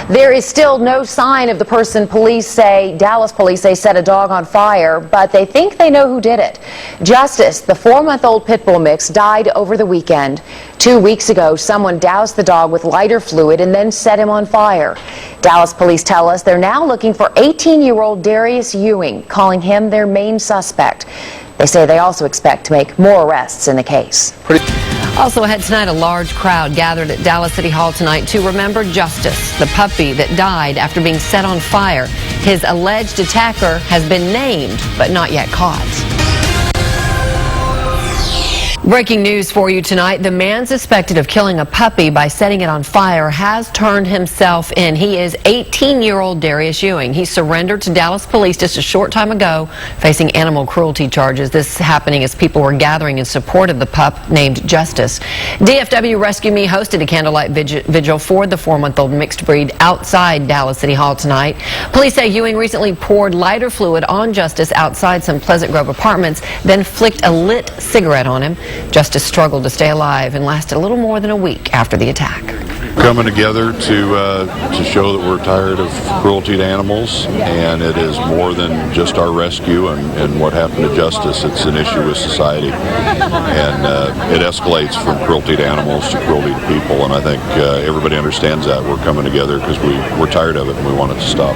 There is still no sign of the person Dallas police say set a dog on fire, but they think they know who did it. Justice, the 4-month-old pit bull mix, died over the weekend. 2 weeks ago, someone doused the dog with lighter fluid and then set him on fire. Dallas police tell us they're now looking for 18-year-old Darius Ewing, calling him their main suspect. They say they also expect to make more arrests in the case. Also ahead tonight, a large crowd gathered at Dallas City Hall tonight to remember Justice, the puppy that died after being set on fire. His alleged attacker has been named, but not yet caught. Breaking news for you tonight. The man suspected of killing a puppy by setting it on fire has turned himself in. He is 18-year-old Darius Ewing. He surrendered to Dallas police just a short time ago, facing animal cruelty charges. This happening as people were gathering in support of the pup named Justice. DFW Rescue Me hosted a candlelight vigil for the 4-month-old mixed breed outside Dallas City Hall tonight. Police say Ewing recently poured lighter fluid on Justice outside some Pleasant Grove apartments, then flicked a lit cigarette on him. Justice struggled to stay alive and lasted a little more than a week after the attack. Coming together to show that we're tired of cruelty to animals, and it is more than just our rescue and what happened to Justice. It's an issue with society, and it escalates from cruelty to animals to cruelty to people, and I think everybody understands that. We're coming together because we're tired of it and we want it to stop.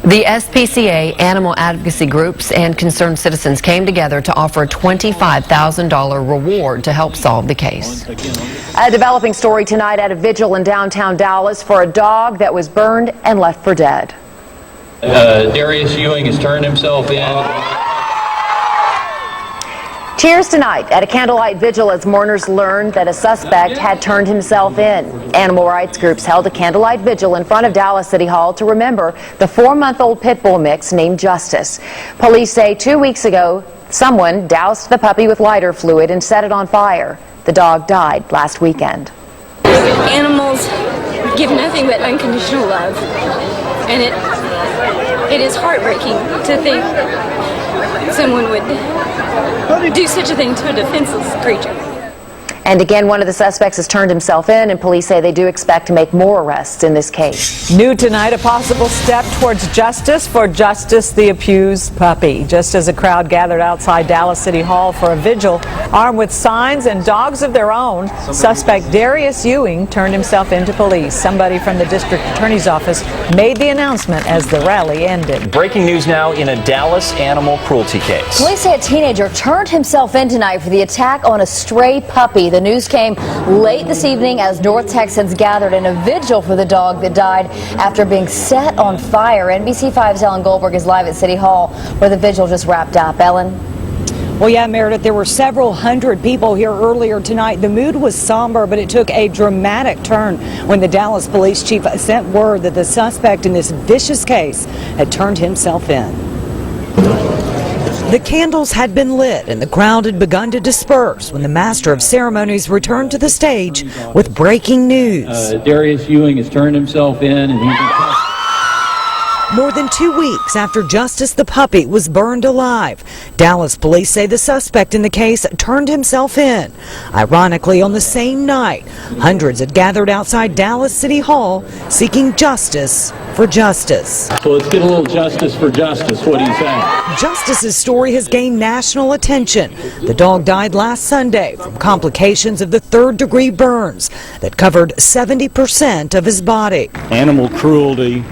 The SPCA, animal advocacy groups, and concerned citizens came together to offer a $25,000 reward to help solve the case. A developing story tonight at a vigil in downtown Dallas for a dog that was burned and left for dead. Darius Ewing has turned himself in. Cheers tonight at a candlelight vigil as mourners learned that a suspect had turned himself in. Animal rights groups held a candlelight vigil in front of Dallas City Hall to remember the 4-month-old pit bull mix named Justice. Police say 2 weeks ago, someone doused the puppy with lighter fluid and set it on fire. The dog died last weekend. Animals give nothing but unconditional love, and it is heartbreaking to think someone would do such a thing to a defenseless creature. And again, one of the suspects has turned himself in, and police say they do expect to make more arrests in this case. New tonight, a possible step towards justice for Justice, the abused puppy. Just as a crowd gathered outside Dallas City Hall for a vigil, armed with signs and dogs of their own, suspect Darius Ewing turned himself into police. Somebody from the district attorney's office made the announcement as the rally ended. Breaking news now in a Dallas animal cruelty case. Police say a teenager turned himself in tonight for the attack on a stray puppy. The news came late this evening as North Texans gathered in a vigil for the dog that died after being set on fire. NBC5's Ellen Goldberg is live at City Hall where the vigil just wrapped up. Ellen? Well, yeah, Meredith, there were several hundred people here earlier tonight. The mood was somber, but it took a dramatic turn when the Dallas police chief sent word that the suspect in this vicious case had turned himself in. The candles had been lit and the crowd had begun to disperse when the master of ceremonies returned to the stage with breaking news. Darius Ewing has turned himself in, and he's More than 2 weeks after Justice the puppy was burned alive, Dallas police say the suspect in the case turned himself in. Ironically, on the same night, hundreds had gathered outside Dallas City Hall seeking justice for Justice. So let's get a little justice for Justice. What do you say? Justice's story has gained national attention. The dog died last Sunday from complications of the third-degree burns that covered 70% of his body. Animal cruelty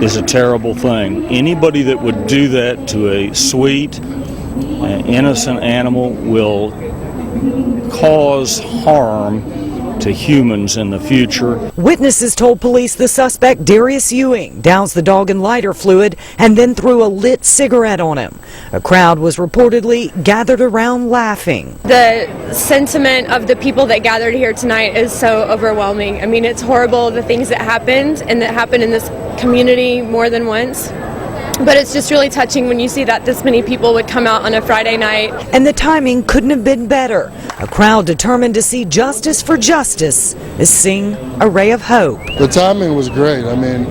is a terrible thing. Anybody that would do that to a sweet, innocent animal will cause harm to humans in the future. Witnesses told police the suspect, Darius Ewing, doused the dog in lighter fluid and then threw a lit cigarette on him. A crowd was reportedly gathered around laughing. The sentiment of the people that gathered here tonight is so overwhelming. I mean, it's horrible, the things that happened, and that happened in this community more than once. But it's just really touching when you see that this many people would come out on a Friday night. And the timing couldn't have been better. A crowd determined to see justice for Justice is seeing a ray of hope. The timing was great. I mean,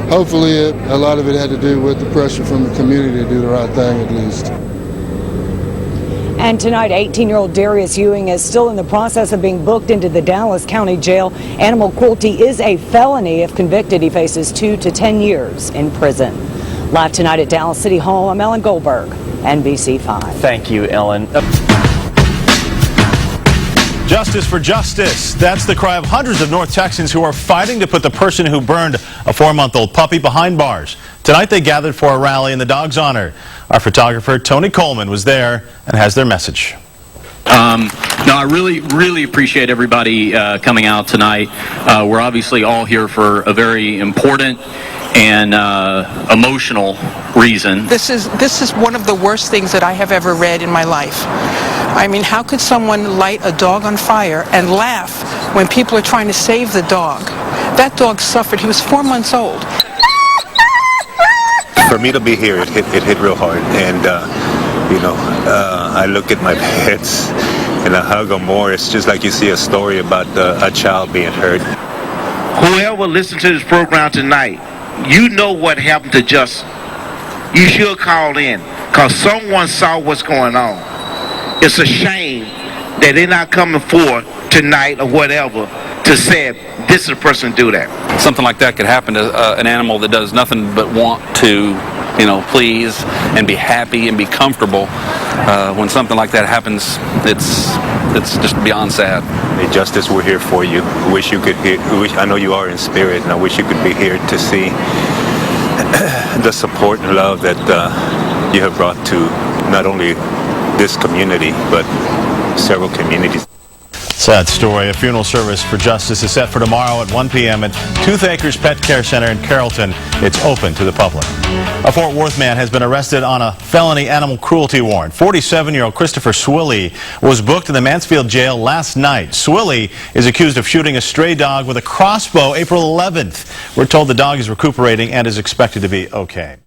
hopefully a lot of it had to do with the pressure from the community to do the right thing at least. And tonight, 18-year-old Darius Ewing is still in the process of being booked into the Dallas County Jail. Animal cruelty is a felony. If convicted, he faces 2 to 10 years in prison. Live tonight at Dallas City Hall, I'm Ellen Goldberg, NBC5. Thank you, Ellen. Justice for justice. That's the cry of hundreds of North Texans who are fighting to put the person who burned a 4-month-old puppy behind bars. Tonight they gathered for a rally in the dog's honor. Our photographer Tony Coleman was there and has their message. No, I really appreciate everybody coming out tonight. We're obviously all here for a very important and emotional reason. This is one of the worst things that I have ever read in my life. I mean, how could someone light a dog on fire and laugh when people are trying to save the dog? That dog suffered. He was 4 months old. For me to be here, it hit real hard, and I look at my pets and I hug them more. It's just like you see a story about a child being hurt. Whoever listened to this program tonight, you know what happened to Justice. You should call in, because someone saw what's going on. It's a shame that they're not coming forward tonight or whatever to say this is the person to do that. Something like that could happen to an animal that does nothing but want to, please and be happy and be comfortable. When something like that happens, it's just beyond sad. Hey, Justice, we're here for you. Wish you could hear. I know you are in spirit, and I wish you could be here to see the support and love that you have brought to not only this community, but several communities. Sad story. A funeral service for justice is set for tomorrow at 1 p.m. at Tooth Acres Pet Care Center in Carrollton. It's open to the public. A Fort Worth man has been arrested on a felony animal cruelty warrant. 47-year-old Christopher Swilley was booked in the Mansfield jail last night. Swilley is accused of shooting a stray dog with a crossbow April 11th. We're told the dog is recuperating and is expected to be okay.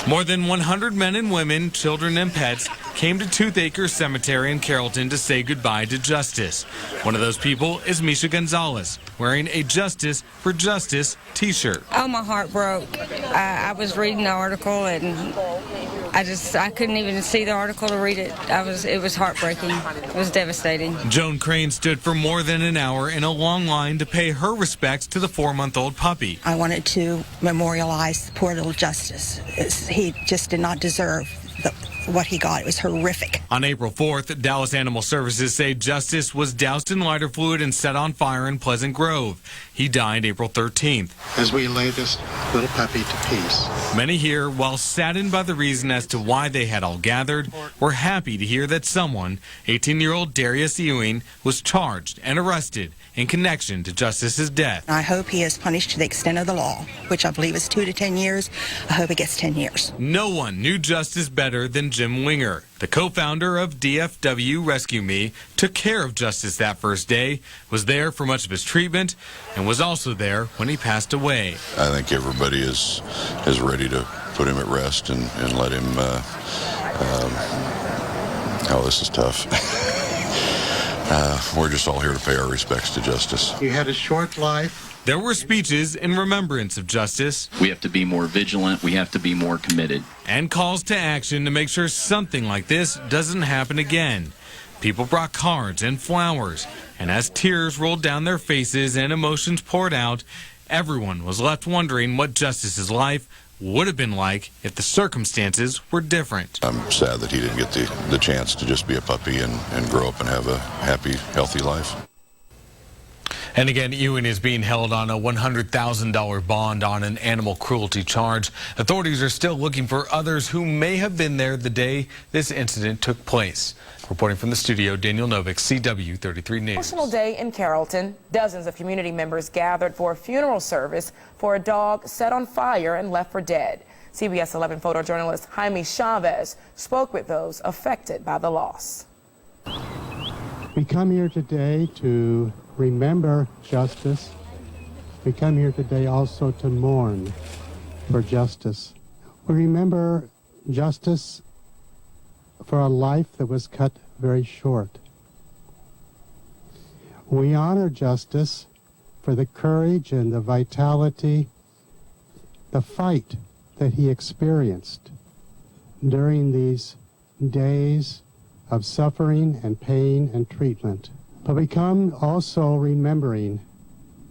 More than 100 men and women, children and pets came to Tooth Acres Cemetery in Carrollton to say goodbye to justice. One of those people is Misha Gonzalez, wearing a Justice for Justice t-shirt. Oh, my heart broke. I was reading the article and I couldn't even see the article to read it. It was heartbreaking. It was devastating. Joan Crane stood for more than an hour in a long line to pay her respects to the 4-month-old puppy. I wanted to memorialize poor little Justice. He just did not deserve what he got. It was horrific. On April 4th, Dallas Animal Services say Justice was doused in lighter fluid and set on fire in Pleasant Grove. He died April 13th. As we lay this little puppy to peace. Many here, while saddened by the reason as to why they had all gathered, were happy to hear that someone, 18-year-old Darius Ewing, was charged and arrested in connection to Justice's death. I hope he is punished to the extent of the law, which I believe is 2 to 10 years. I hope he gets 10 years. No one knew Justice better than Jim Winger. The co-founder of DFW Rescue Me took care of Justice that first day, was there for much of his treatment, and was also there when he passed away. I think everybody is ready to put him at rest and let him, this is tough. We're just all here to pay our respects to Justice. He had a short life. There were speeches in remembrance of Justice. We have to be more vigilant. We have to be more committed. And calls to action to make sure something like this doesn't happen again. People brought cards and flowers, and as tears rolled down their faces and emotions poured out, everyone was left wondering what Justice's life would have been like if the circumstances were different. I'm sad that he didn't get the chance to just be a puppy and grow up and have a happy, healthy life. And again, Ewing is being held on a $100,000 bond on an animal cruelty charge. Authorities are still looking for others who may have been there the day this incident took place. Reporting from the studio, Daniel Novik, CW 33 News. Emotional day in Carrollton. Dozens of community members gathered for a funeral service for a dog set on fire and left for dead. CBS 11 photojournalist Jaime Chavez spoke with those affected by the loss. We come here today to remember Justice. We come here today also to mourn for Justice. We remember Justice for a life that was cut very short. We honor Justice for the courage and the vitality, the fight that he experienced during these days of suffering and pain and treatment. But we come also remembering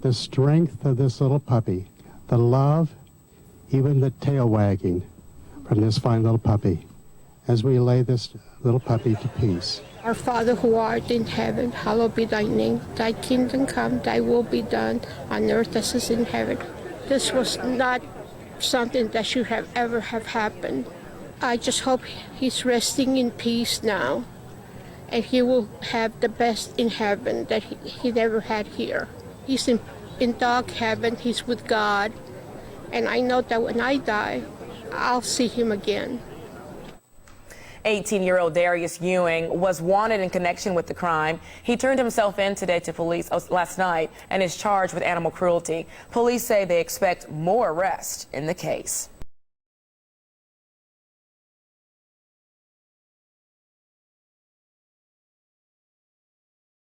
the strength of this little puppy, the love, even the tail wagging from this fine little puppy, as we lay this little puppy to peace. Our Father who art in heaven, hallowed be thy name. Thy kingdom come, thy will be done on earth as it is in heaven. This was not something that should have ever have happened. I just hope he's resting in peace now, and he will have the best in heaven that he never had here. He's in dog heaven, he's with God, and I know that when I die, I'll see him again. 18-year-old Darius Ewing was wanted in connection with the crime. He turned himself in today to police last night and is charged with animal cruelty. Police say they expect more arrests in the case.